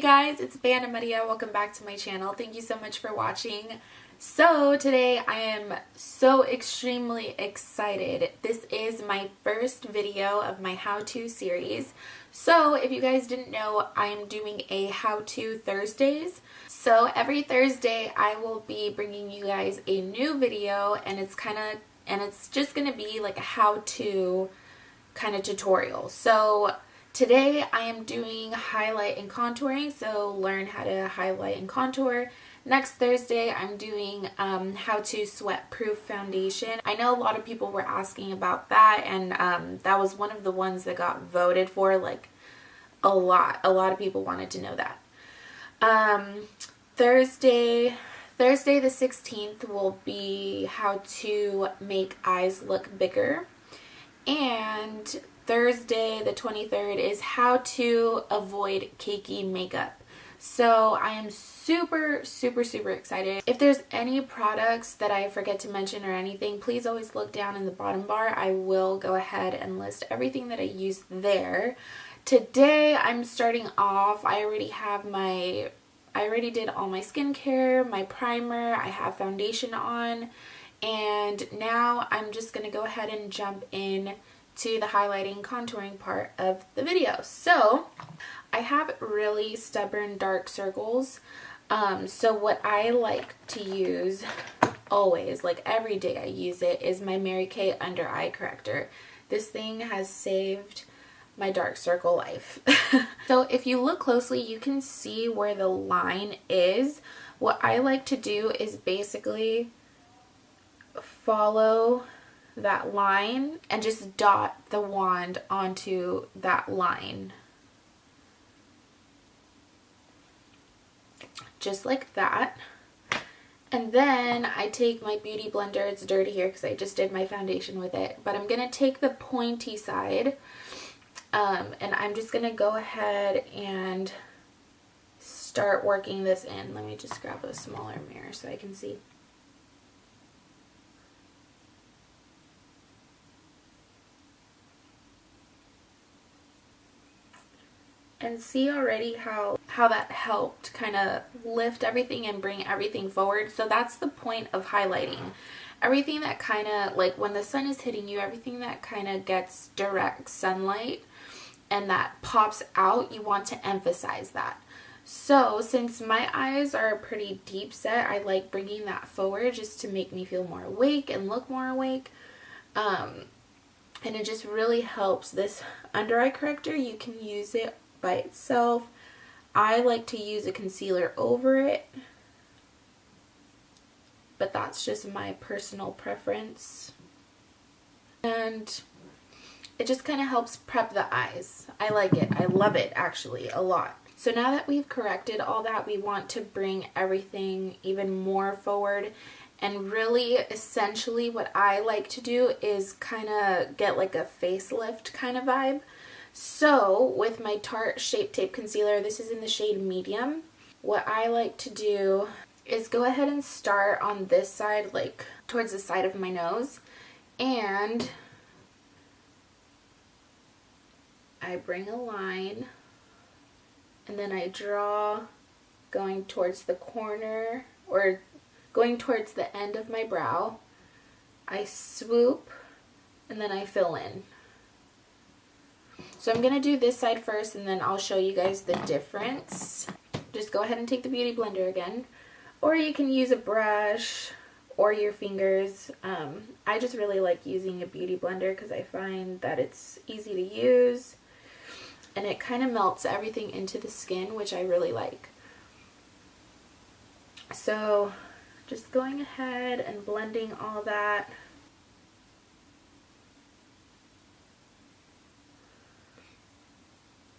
guys, it's Anna Maria. Welcome back to my channel. Thank you so much for watching. So today I am so extremely excited. This is my first video of my how-to series. So if you guys didn't know, I'm doing a how-to Thursdays. So every Thursday I will be bringing you guys a new video, and it's just gonna be like a how-to kind of tutorial. So today I am doing highlight and contouring, so learn how to highlight and contour. Next Thursday I'm doing how to sweat proof foundation. I know a lot of people were asking about that, and that was one of the ones that got voted for, like a lot of people wanted to know that. Thursday the 16th will be how to make eyes look bigger, and Thursday the 23rd is how to avoid cakey makeup. So I am super excited. If there's any products that I forget to mention or anything, please always look down in the bottom bar. I will go ahead and list everything that I use there. Today I'm starting off, I already did all my skincare, my primer, I have foundation on, and now I'm just going to go ahead and jump in to the highlighting contouring part of the video. So I have really stubborn dark circles, so what I like to use always, like every day I use it, is my Mary Kay under eye corrector. This thing has saved my dark circle life. So if you look closely, you can see where the line is. What I like to do is basically follow that line and just dot the wand onto that line. Just like that. And then I take my beauty blender. It's dirty here because I just did my foundation with it. But I'm going to take the pointy side, and I'm just going to go ahead and start working this in. Let me just grab a smaller mirror so I can see. And see already how that helped kind of lift everything and bring everything forward. So that's the point of highlighting. Everything that kind of, like when the sun is hitting you, everything that kind of gets direct sunlight and that pops out, you want to emphasize that. So since my eyes are pretty deep set, I like bringing that forward just to make me feel more awake and look more awake. And it just really helps. This under eye corrector, you can use it by itself. I like to use a concealer over it, but that's just my personal preference. And it just kind of helps prep the eyes. I like it. I love it actually a lot. So now that we've corrected all that, we want to bring everything even more forward. And really, essentially, what I like to do is kind of get like a facelift kind of vibe. So with my Tarte Shapetape concealer, this is in the shade medium, what I like to do is go ahead and start on this side, like towards the side of my nose, and I bring a line, and then I draw going towards the corner or going towards the end of my brow. I swoop, and then I fill in. So I'm going to do this side first, and then I'll show you guys the difference. Just go ahead and take the beauty blender again, or you can use a brush or your fingers. I just really like using a beauty blender because I find that it's easy to use and it kind of melts everything into the skin, which I really like. So just going ahead and blending all that.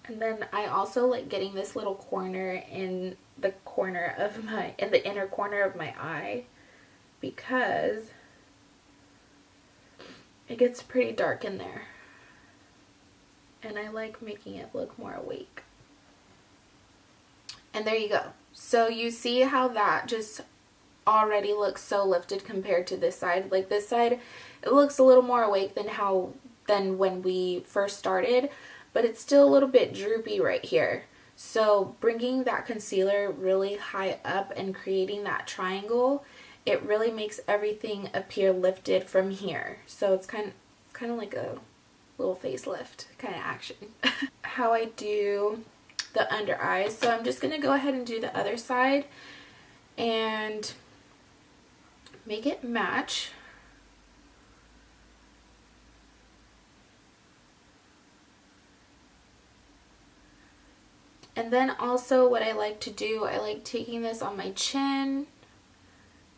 And then I also like getting this little corner in the inner corner of my eye, because it gets pretty dark in there. And I like making it look more awake. And there you go. So you see how that just already looks so lifted compared to this side. Like this side, it looks a little more awake than when we first started, but it's still a little bit droopy right here. So bringing that concealer really high up and creating that triangle, it really makes everything appear lifted from here. So it's kind of like a little facelift kind of action. How I do the under eyes. So I'm just going to go ahead and do the other side and make it match. And then also what I like to do, I like taking this on my chin,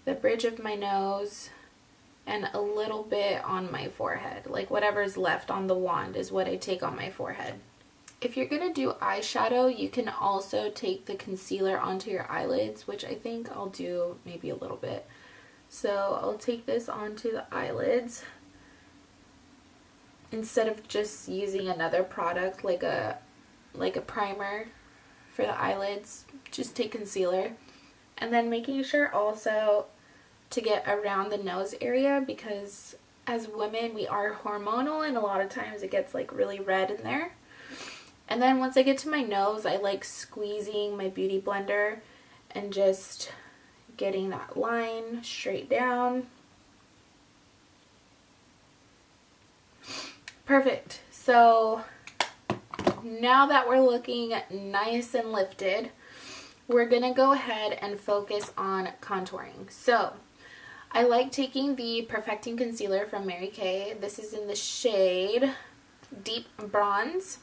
the bridge of my nose, and a little bit on my forehead. Like whatever's left on the wand is what I take on my forehead. If you're going to do eyeshadow, you can also take the concealer onto your eyelids, which I think I'll do maybe a little bit. So I'll take this onto the eyelids instead of just using another product like a primer for the eyelids. Just take concealer. And then making sure also to get around the nose area, because as women we are hormonal and a lot of times it gets like really red in there. And then once I get to my nose, I like squeezing my beauty blender and just getting that line straight down. Perfect. So now that we're looking nice and lifted, we're gonna go ahead and focus on contouring. So I like taking the Perfecting Concealer from Mary Kay. This is in the shade Deep Bronze.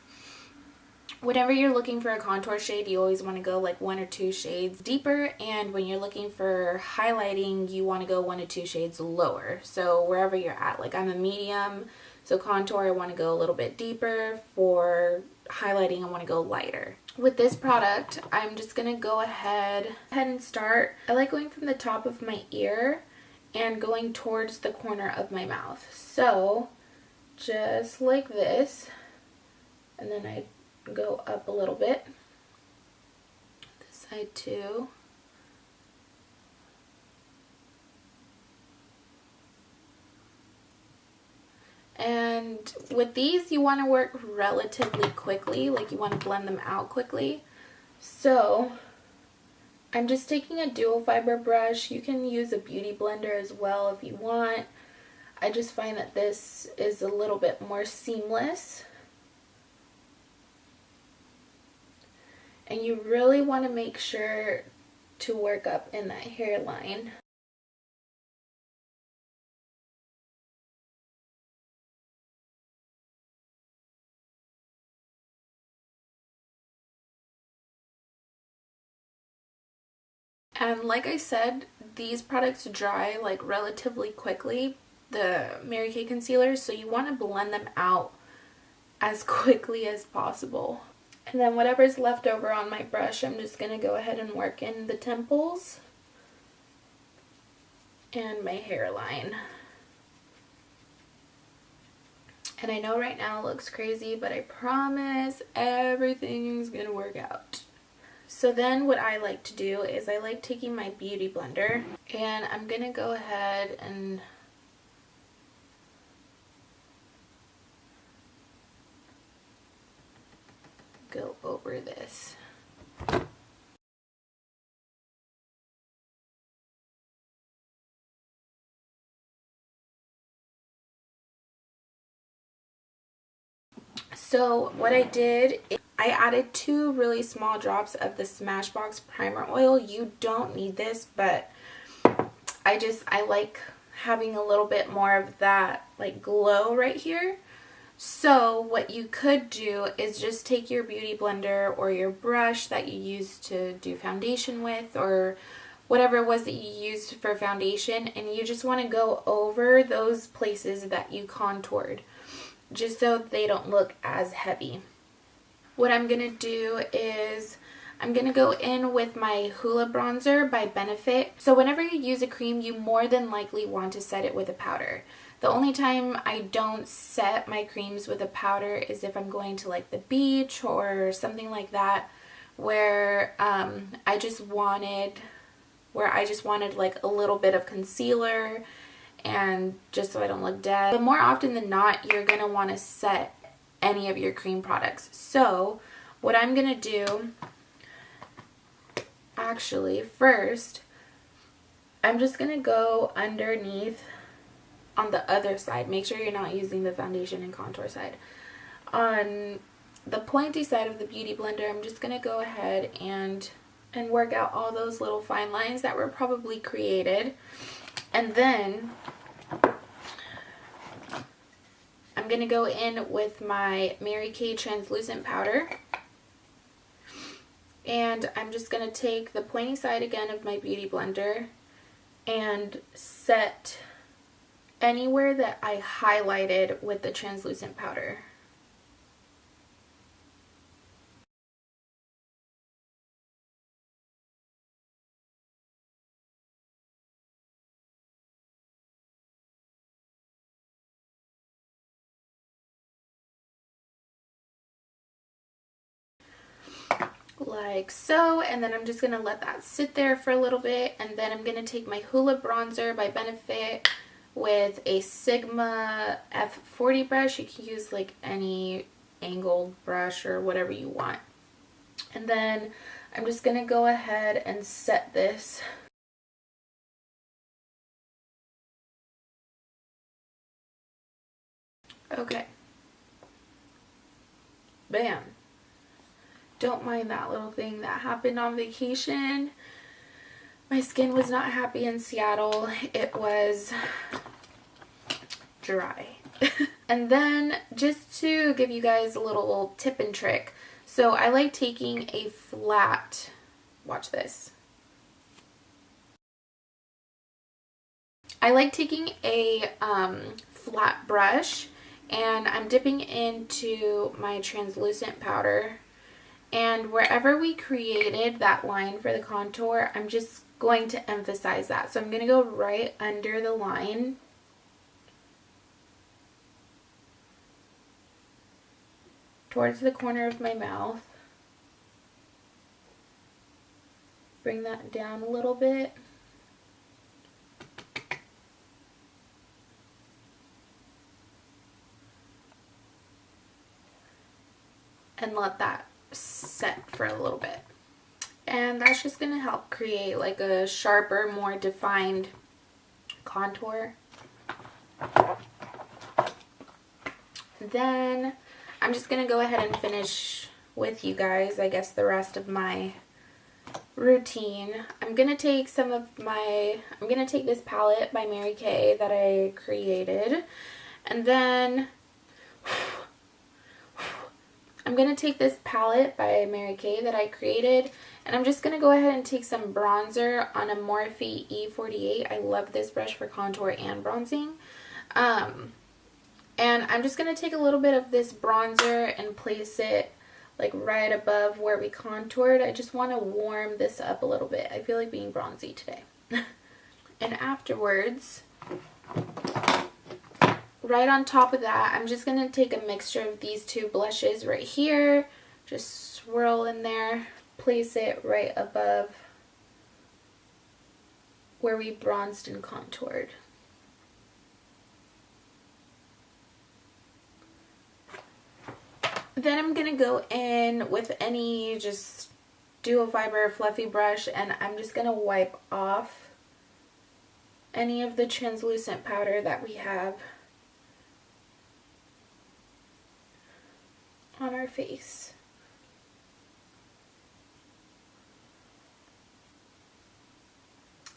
Whenever you're looking for a contour shade, you always want to go like 1 or 2 shades deeper, and when you're looking for highlighting, you want to go 1 to 2 shades lower. So wherever you're at, like I'm a medium, so contour I want to go a little bit deeper. For highlighting I want to go lighter. With this product, I'm just going to go ahead and start. I like going from the top of my ear and going towards the corner of my mouth. So just like this, and then I go up a little bit. This side too. And with these, you want to work relatively quickly, like you want to blend them out quickly. So I'm just taking a dual fiber brush. You can use a beauty blender as well if you want. I just find that this is a little bit more seamless. And you really want to make sure to work up in that hairline. And like I said, these products dry like relatively quickly, the Mary Kay concealers, so you want to blend them out as quickly as possible. And then whatever's left over on my brush, I'm just going to go ahead and work in the temples and my hairline. And I know right now it looks crazy, but I promise everything's going to work out. So then what I like to do is I like taking my beauty blender and I'm going to go ahead and go over this. So what I did, I added 2 really small drops of the Smashbox primer oil. You don't need this, but I like having a little bit more of that like glow right here. So what you could do is just take your beauty blender or your brush that you use to do foundation with, or whatever it was that you used for foundation, and you just want to go over those places that you contoured, just so they don't look as heavy. What I'm going to do is I'm going to go in with my Hoola bronzer by Benefit. So whenever you use a cream, you more than likely want to set it with a powder. The only time I don't set my creams with a powder is if I'm going to like the beach or something like that, where I just wanted like a little bit of concealer, and just so I don't look dead. But more often than not, you're going to want to set any of your cream products. So what I'm going to do, actually, first, I'm just going to go underneath on the other side. Make sure you're not using the foundation and contour side. On the pointy side of the Beauty Blender, I'm just going to go ahead and work out all those little fine lines that were probably created. And then I'm going to go in with my Mary Kay translucent powder. And I'm just going to take the pointy side again of my Beauty Blender and set anywhere that I highlighted with the translucent powder. Like so, and then I'm just going to let that sit there for a little bit, and then I'm going to take my Hoola bronzer by Benefit with a Sigma F40 brush. You can use like any angled brush or whatever you want. And then I'm just going to go ahead and set this. Okay. Bam. Don't mind that little thing that happened on vacation. My skin was not happy in Seattle. It was dry. And then just to give you guys a little tip and trick. So I like taking a flat, watch this. I like taking a flat brush, and I'm dipping into my translucent powder. And wherever we created that line for the contour, I'm just going to emphasize that. So I'm going to go right under the line. Towards the corner of my mouth. Bring that down a little bit. And let that set for a little bit. And that's just going to help create like a sharper, more defined contour. Then I'm just going to go ahead and finish with you guys, I guess, the rest of my routine. I'm going to take I'm going to take this palette by Mary Kay that I created, and then I'm going to take this palette by Mary Kay that I created, and I'm just going to go ahead and take some bronzer on a Morphe E48. I love this brush for contour and bronzing. And I'm just going to take a little bit of this bronzer and place it like right above where we contoured. I just want to warm this up a little bit. I feel like being bronzy today. And afterwards, right on top of that, I'm just going to take a mixture of these two blushes right here. Just swirl in there. Place it right above where we bronzed and contoured. Then I'm going to go in with any just dual fiber fluffy brush, and I'm just going to wipe off any of the translucent powder that we have on our face.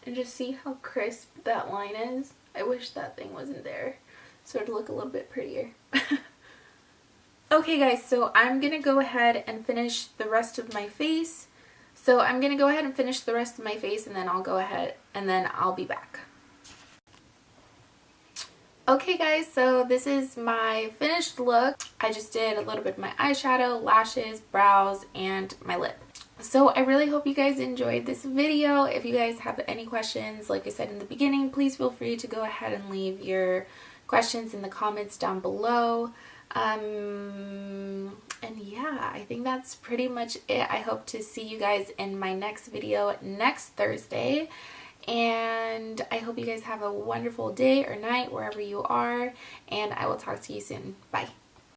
And just see how crisp that line is. I wish that thing wasn't there so it'd look a little bit prettier. Okay guys, so I'm going to go ahead and finish the rest of my face. And then I'll go ahead and then I'll be back. Okay guys, so this is my finished look. I just did a little bit of my eyeshadow, lashes, brows, and my lip. So I really hope you guys enjoyed this video. If you guys have any questions, like I said in the beginning, please feel free to go ahead and leave your questions in the comments down below. And yeah, I think that's pretty much it. I hope to see you guys in my next video next Thursday. And I hope you guys have a wonderful day or night wherever you are. And I will talk to you soon. Bye.